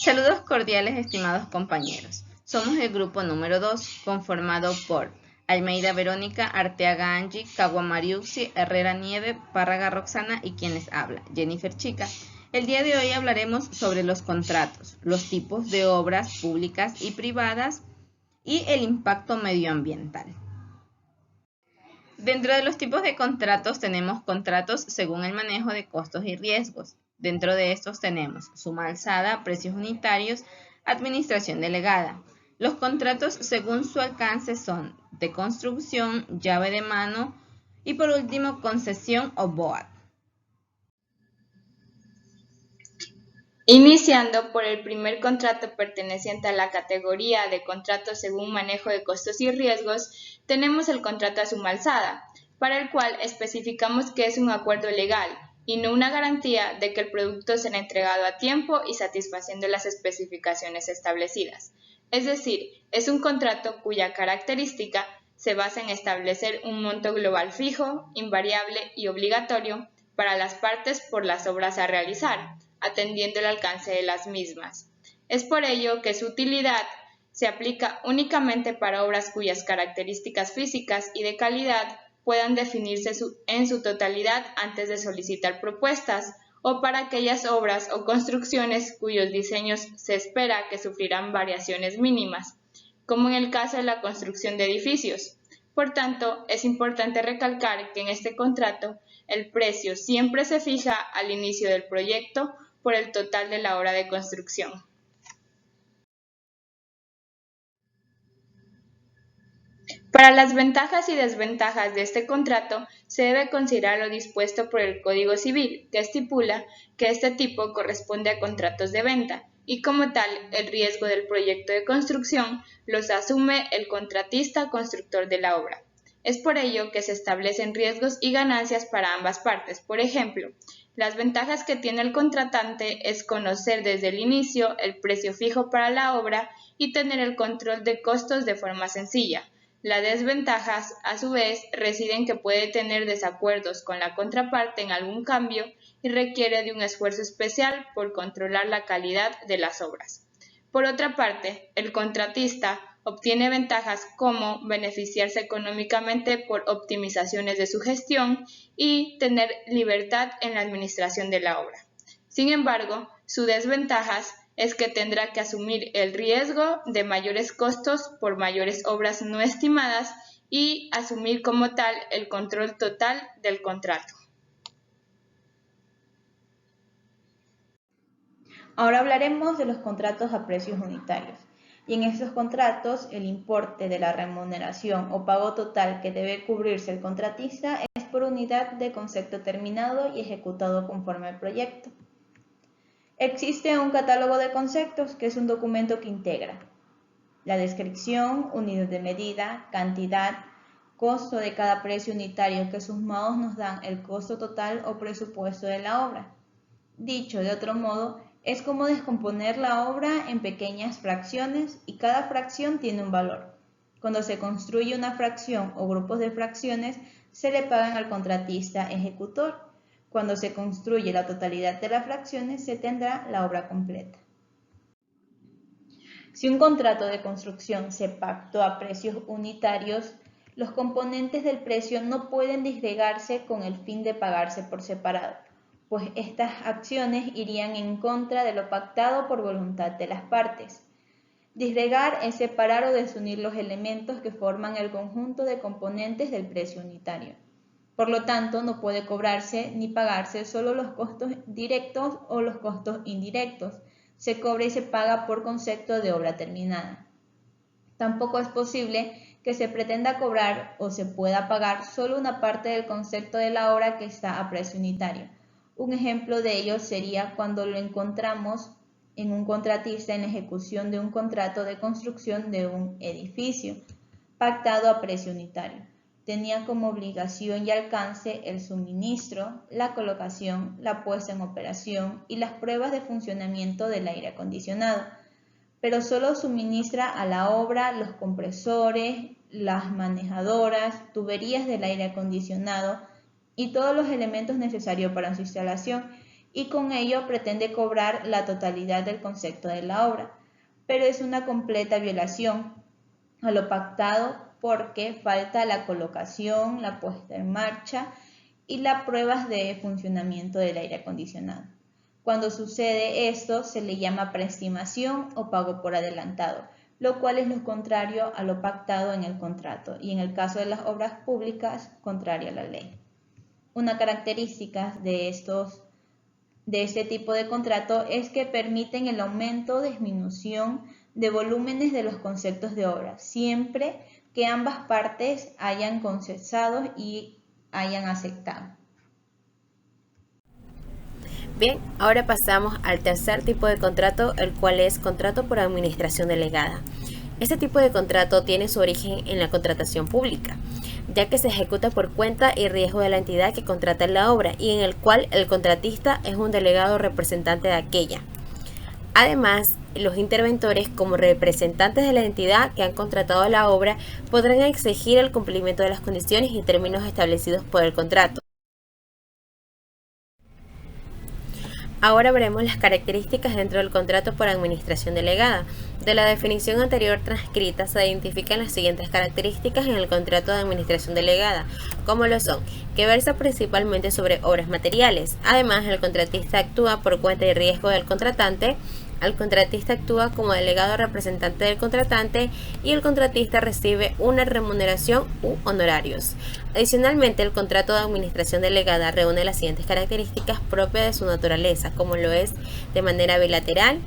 Saludos cordiales, estimados compañeros. Somos el grupo número 2, conformado por Almeida Verónica, Arteaga Angie, Cagua Mariuxi, Herrera Nieve, Párraga Roxana y quien les habla, Jennifer Chica. El día de hoy hablaremos sobre los contratos, los tipos de obras públicas y privadas y el impacto medioambiental. Dentro de los tipos de contratos tenemos contratos según el manejo de costos y riesgos. Dentro de estos tenemos suma alzada, precios unitarios, administración delegada. Los contratos según su alcance son de construcción, llave de mano y por último concesión o BOAD. Iniciando por el primer contrato perteneciente a la categoría de contratos según manejo de costos y riesgos, tenemos el contrato a suma alzada, para el cual especificamos que es un acuerdo legal y no una garantía de que el producto será entregado a tiempo y satisfaciendo las especificaciones establecidas. Es decir, es un contrato cuya característica se basa en establecer un monto global fijo, invariable y obligatorio para las partes por las obras a realizar, atendiendo el alcance de las mismas. Es por ello que su utilidad se aplica únicamente para obras cuyas características físicas y de calidad puedan definirse en su totalidad antes de solicitar propuestas, o para aquellas obras o construcciones cuyos diseños se espera que sufrirán variaciones mínimas, como en el caso de la construcción de edificios. Por tanto, es importante recalcar que en este contrato el precio siempre se fija al inicio del proyecto por el total de la obra de construcción. Para las ventajas y desventajas de este contrato, se debe considerar lo dispuesto por el Código Civil, que estipula que este tipo corresponde a contratos de venta, y como tal, el riesgo del proyecto de construcción los asume el contratista constructor de la obra. Es por ello que se establecen riesgos y ganancias para ambas partes. Por ejemplo, las ventajas que tiene el contratante es conocer desde el inicio el precio fijo para la obra y tener el control de costos de forma sencilla. Las desventajas, a su vez, residen en que puede tener desacuerdos con la contraparte en algún cambio y requiere de un esfuerzo especial por controlar la calidad de las obras. Por otra parte, el contratista obtiene ventajas como beneficiarse económicamente por optimizaciones de su gestión y tener libertad en la administración de la obra. Sin embargo, sus desventajas es que tendrá que asumir el riesgo de mayores costos por mayores obras no estimadas y asumir como tal el control total del contrato. Ahora hablaremos de los contratos a precios unitarios. Y en estos contratos, el importe de la remuneración o pago total que debe cubrirse el contratista es por unidad de concepto terminado y ejecutado conforme al proyecto. Existe un catálogo de conceptos que es un documento que integra la descripción, unidad de medida, cantidad, costo de cada precio unitario que sumados nos dan el costo total o presupuesto de la obra. Dicho de otro modo, es como descomponer la obra en pequeñas fracciones y cada fracción tiene un valor. Cuando se construye una fracción o grupos de fracciones, se le pagan al contratista ejecutor. Cuando se construye la totalidad de las fracciones, se tendrá la obra completa. Si un contrato de construcción se pactó a precios unitarios, los componentes del precio no pueden disgregarse con el fin de pagarse por separado, pues estas acciones irían en contra de lo pactado por voluntad de las partes. Disgregar es separar o desunir los elementos que forman el conjunto de componentes del precio unitario. Por lo tanto, no puede cobrarse ni pagarse solo los costos directos o los costos indirectos. Se cobra y se paga por concepto de obra terminada. Tampoco es posible que se pretenda cobrar o se pueda pagar solo una parte del concepto de la obra que está a precio unitario. Un ejemplo de ello sería cuando lo encontramos en un contratista en la ejecución de un contrato de construcción de un edificio, pactado a precio unitario. Tenía como obligación y alcance el suministro, la colocación, la puesta en operación y las pruebas de funcionamiento del aire acondicionado, pero solo suministra a la obra los compresores, las manejadoras, tuberías del aire acondicionado y todos los elementos necesarios para su instalación y con ello pretende cobrar la totalidad del concepto de la obra, pero es una completa violación a lo pactado porque falta la colocación, la puesta en marcha y las pruebas de funcionamiento del aire acondicionado. Cuando sucede esto se le llama preestimación o pago por adelantado, lo cual es lo contrario a lo pactado en el contrato y en el caso de las obras públicas, contrario a la ley. Una característica de este tipo de contrato es que permiten el aumento o disminución de volúmenes de los conceptos de obra, siempre que ambas partes hayan consensado y hayan aceptado. Bien, ahora pasamos al tercer tipo de contrato, el cual es contrato por administración delegada. Este tipo de contrato tiene su origen en la contratación pública, ya que se ejecuta por cuenta y riesgo de la entidad que contrata la obra y en el cual el contratista es un delegado representante de aquella. Además, los interventores, como representantes de la entidad que han contratado la obra, podrán exigir el cumplimiento de las condiciones y términos establecidos por el contrato. Ahora veremos las características dentro del contrato por administración delegada. De la definición anterior transcrita se identifican las siguientes características en el contrato de administración delegada, como lo son, que versa principalmente sobre obras materiales. Además, el contratista actúa por cuenta y riesgo del contratante. El contratista actúa como delegado representante del contratante y el contratista recibe una remuneración u honorarios. Adicionalmente, el contrato de administración delegada reúne las siguientes características propias de su naturaleza, como lo es de manera bilateral,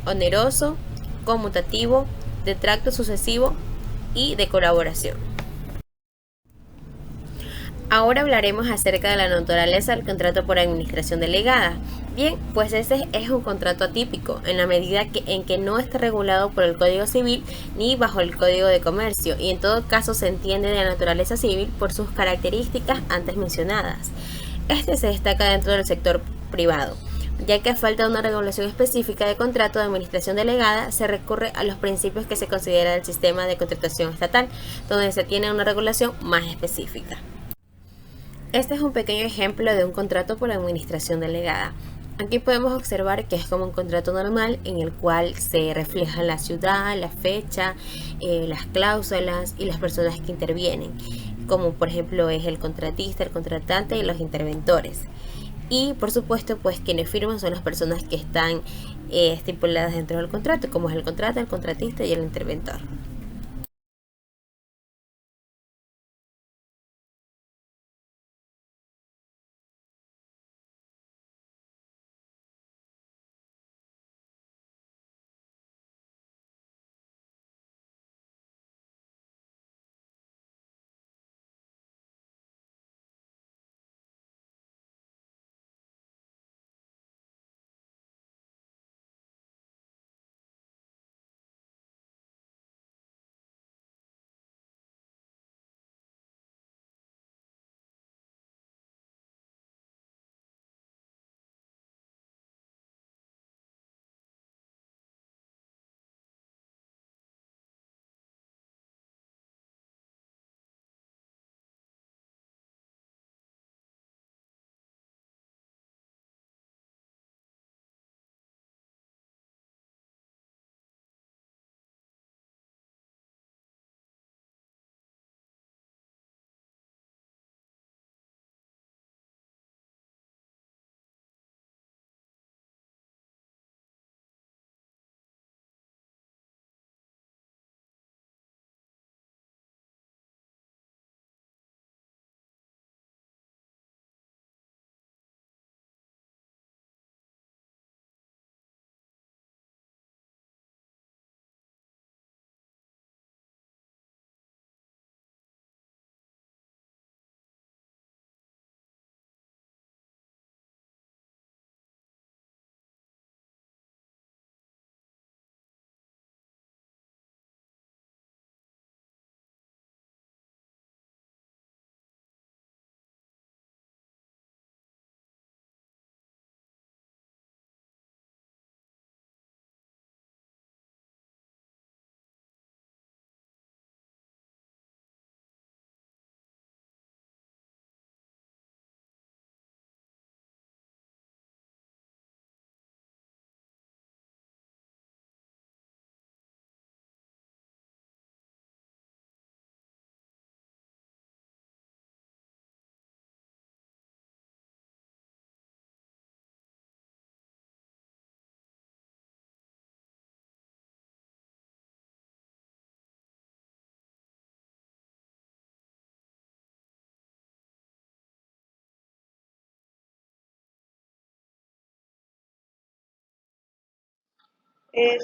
oneroso, conmutativo, de tracto sucesivo y de colaboración. Ahora hablaremos acerca de la naturaleza del contrato por administración delegada. Bien, pues ese es un contrato atípico, en la medida en que no está regulado por el Código Civil ni bajo el Código de Comercio, y en todo caso se entiende de la naturaleza civil por sus características antes mencionadas. Este se destaca dentro del sector privado, ya que a falta de una regulación específica de contrato de administración delegada, se recurre a los principios que se considera del sistema de contratación estatal, donde se tiene una regulación más específica. Este es un pequeño ejemplo de un contrato por administración delegada. Aquí podemos observar que es como un contrato normal en el cual se refleja la ciudad, la fecha, las cláusulas y las personas que intervienen, como por ejemplo es el contratista, el contratante y los interventores. Y por supuesto, pues quienes firman son las personas que están estipuladas dentro del contrato, como es el contratista y el interventor.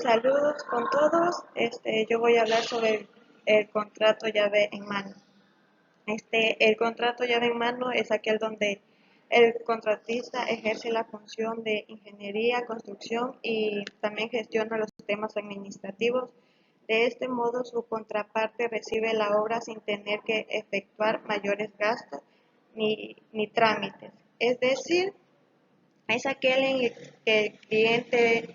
Saludos con todos. Yo voy a hablar sobre el contrato llave en mano. El contrato llave en mano es aquel donde el contratista ejerce la función de ingeniería, construcción y también gestiona los temas administrativos. De este modo, su contraparte recibe la obra sin tener que efectuar mayores gastos ni trámites. Es decir, es aquel en el que el cliente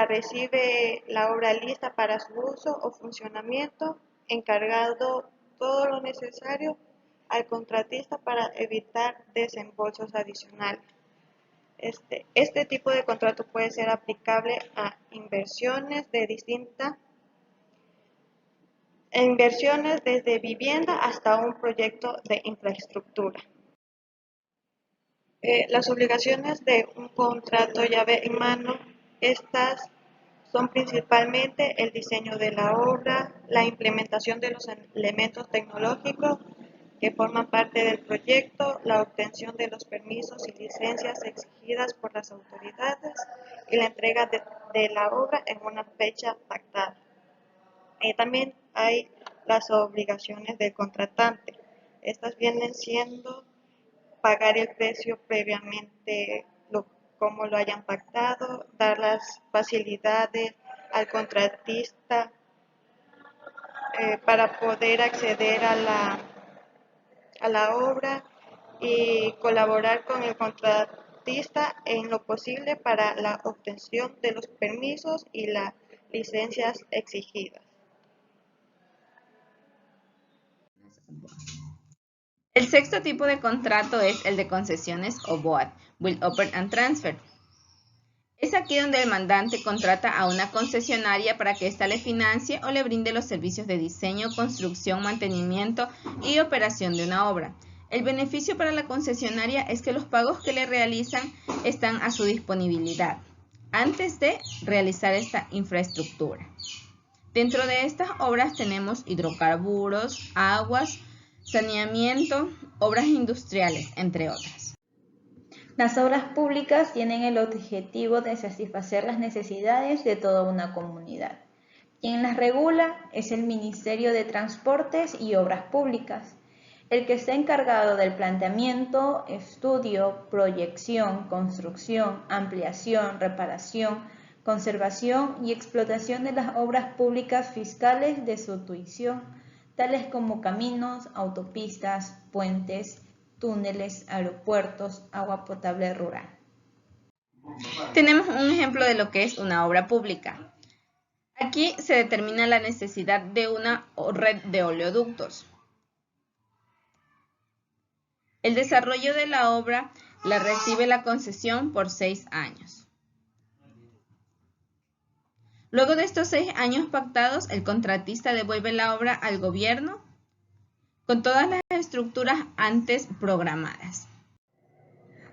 recibe la obra lista para su uso o funcionamiento, encargando todo lo necesario al contratista para evitar desembolsos adicionales. Este tipo de contrato puede ser aplicable a inversiones desde vivienda hasta un proyecto de infraestructura. Las obligaciones de un contrato llave en mano, estas son principalmente el diseño de la obra, la implementación de los elementos tecnológicos que forman parte del proyecto, la obtención de los permisos y licencias exigidas por las autoridades y la entrega de la obra en una fecha pactada. También hay las obligaciones del contratante. Estas vienen siendo pagar el precio previamente como lo hayan pactado, dar las facilidades al contratista para poder acceder a la obra y colaborar con el contratista en lo posible para la obtención de los permisos y las licencias exigidas. El sexto tipo de contrato es el de concesiones o BOAT, Build, Operate and Transfer. Es aquí donde el mandante contrata a una concesionaria para que ésta le financie o le brinde los servicios de diseño, construcción, mantenimiento y operación de una obra. El beneficio para la concesionaria es que los pagos que le realizan están a su disponibilidad antes de realizar esta infraestructura. Dentro de estas obras tenemos hidrocarburos, aguas, saneamiento, obras industriales, entre otras. Las obras públicas tienen el objetivo de satisfacer las necesidades de toda una comunidad. Quien las regula es el Ministerio de Transportes y Obras Públicas, el que está encargado del planteamiento, estudio, proyección, construcción, ampliación, reparación, conservación y explotación de las obras públicas fiscales de su tuición, tales como caminos, autopistas, puentes, túneles, aeropuertos, agua potable rural. Tenemos un ejemplo de lo que es una obra pública. Aquí se determina la necesidad de una red de oleoductos. El desarrollo de la obra la recibe la concesión por 6 años. Luego de estos 6 años pactados, el contratista devuelve la obra al gobierno con todas las estructuras antes programadas.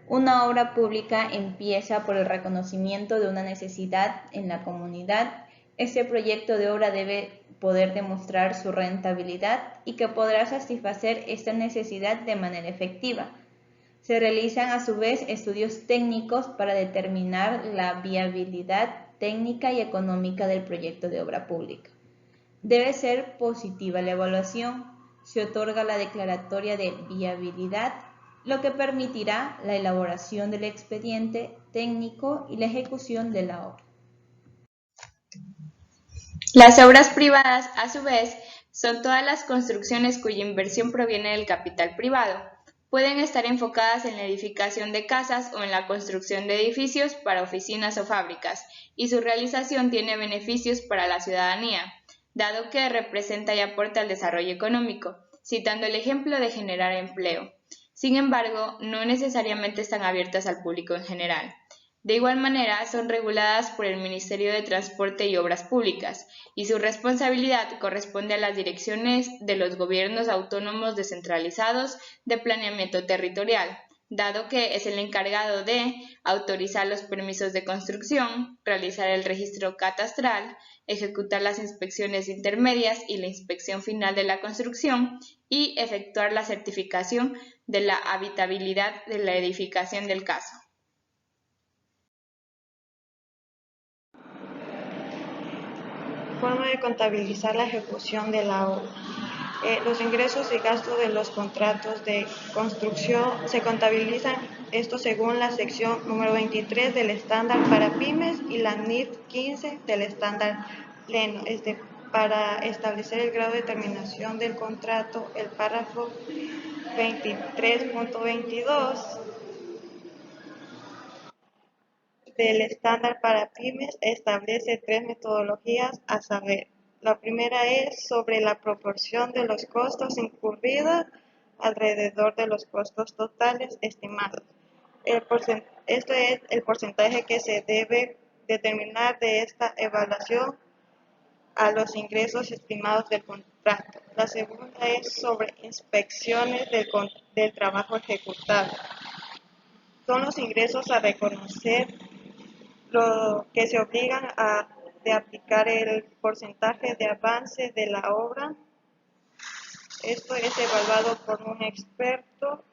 Una obra pública empieza por el reconocimiento de una necesidad en la comunidad. Este proyecto de obra debe poder demostrar su rentabilidad y que podrá satisfacer esta necesidad de manera efectiva. Se realizan a su vez estudios técnicos para determinar la viabilidad técnica y económica del proyecto de obra pública. Debe ser positiva la evaluación. Se otorga la declaratoria de viabilidad, lo que permitirá la elaboración del expediente técnico y la ejecución de la obra. Las obras privadas, a su vez, son todas las construcciones cuya inversión proviene del capital privado. Pueden estar enfocadas en la edificación de casas o en la construcción de edificios para oficinas o fábricas, y su realización tiene beneficios para la ciudadanía, dado que representa y aporta al desarrollo económico, citando el ejemplo de generar empleo. Sin embargo, no necesariamente están abiertas al público en general. De igual manera, son reguladas por el Ministerio de Transporte y Obras Públicas, y su responsabilidad corresponde a las direcciones de los gobiernos autónomos descentralizados de planeamiento territorial, dado que es el encargado de autorizar los permisos de construcción, realizar el registro catastral, ejecutar las inspecciones intermedias y la inspección final de la construcción y efectuar la certificación de la habitabilidad de la edificación del caso. Forma de contabilizar la ejecución de la obra. Los ingresos y gastos de los contratos de construcción se contabilizan esto según la sección número 23 del estándar para pymes y la NIF 15 del estándar pleno. Para establecer el grado de terminación del contrato, el párrafo 23.22 del estándar para pymes establece 3 metodologías a saber. La primera es sobre la proporción de los costos incurridos alrededor de los costos totales estimados. Esto es el porcentaje que se debe determinar de esta evaluación a los ingresos estimados del contrato. La segunda es sobre inspecciones del trabajo ejecutado. Son los ingresos a reconocer lo que se obligan de aplicar el porcentaje de avance de la obra. Esto es evaluado por un experto.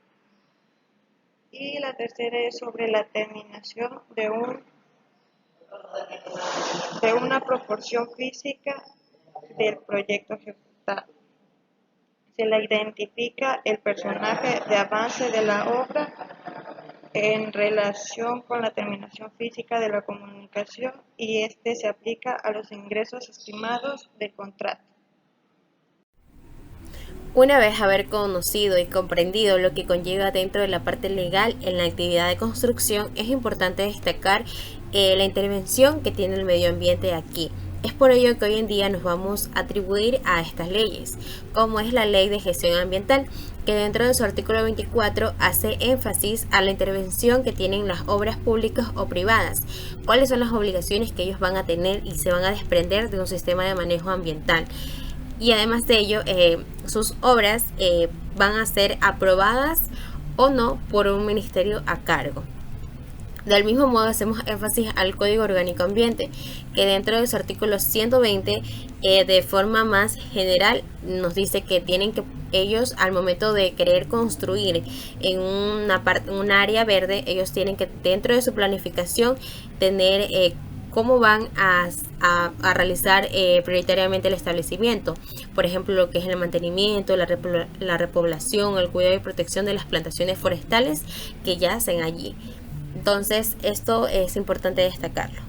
Y la tercera es sobre la terminación de una proporción física del proyecto ejecutado. Se le identifica el porcentaje de avance de la obra en relación con la terminación física de la comunicación y este se aplica a los ingresos estimados del contrato. Una vez haber conocido y comprendido lo que conlleva dentro de la parte legal en la actividad de construcción, es importante destacar la intervención que tiene el medio ambiente aquí. Es por ello que hoy en día nos vamos a atribuir a estas leyes, como es la Ley de Gestión Ambiental, que dentro de su artículo 24 hace énfasis a la intervención que tienen las obras públicas o privadas, cuáles son las obligaciones que ellos van a tener y se van a desprender de un sistema de manejo ambiental. Y además de ello, sus obras van a ser aprobadas o no por un ministerio a cargo. Del mismo modo, hacemos énfasis al Código Orgánico Ambiente, que dentro de su artículo 120, de forma más general, nos dice que tienen que ellos, al momento de querer construir en un área verde, ellos tienen que, dentro de su planificación, tener cómo van a realizar prioritariamente el establecimiento. Por ejemplo, lo que es el mantenimiento, la repoblación, el cuidado y protección de las plantaciones forestales que yacen allí. Entonces, esto es importante destacarlo.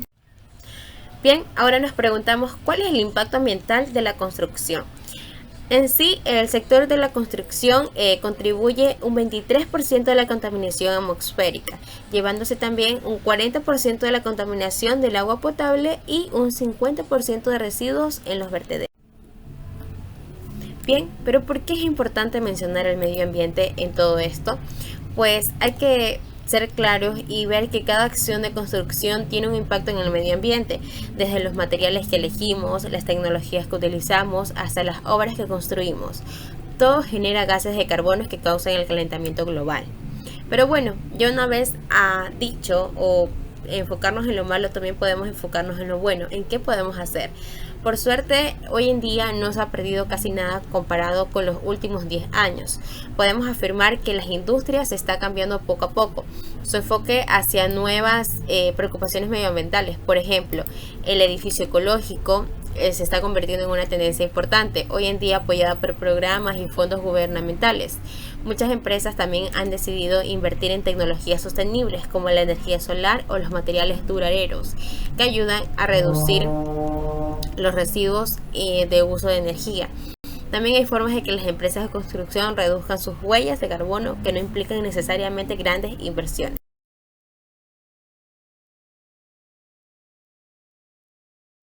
Bien, ahora nos preguntamos cuál es el impacto ambiental de la construcción. En sí, el sector de la construcción contribuye un 23% de la contaminación atmosférica, llevándose también un 40% de la contaminación del agua potable y un 50% de residuos en los vertederos. Bien, pero ¿por qué es importante mencionar el medio ambiente en todo esto? Pues hay que ser claros y ver que cada acción de construcción tiene un impacto en el medio ambiente, desde los materiales que elegimos, las tecnologías que utilizamos, hasta las obras que construimos. Todo genera gases de carbono que causan el calentamiento global. Pero bueno, ya una vez dicho o enfocarnos en lo malo, también podemos enfocarnos en lo bueno. ¿En qué podemos hacer? Por suerte, hoy en día no se ha perdido casi nada comparado con los últimos 10 años. Podemos afirmar que las industrias se está cambiando poco a poco. Su enfoque hacia nuevas preocupaciones medioambientales. Por ejemplo, el edificio ecológico se está convirtiendo en una tendencia importante, hoy en día apoyada por programas y fondos gubernamentales. Muchas empresas también han decidido invertir en tecnologías sostenibles como la energía solar o los materiales duraderos, que ayudan a reducir los residuos de uso de energía. También hay formas de que las empresas de construcción reduzcan sus huellas de carbono que no implican necesariamente grandes inversiones.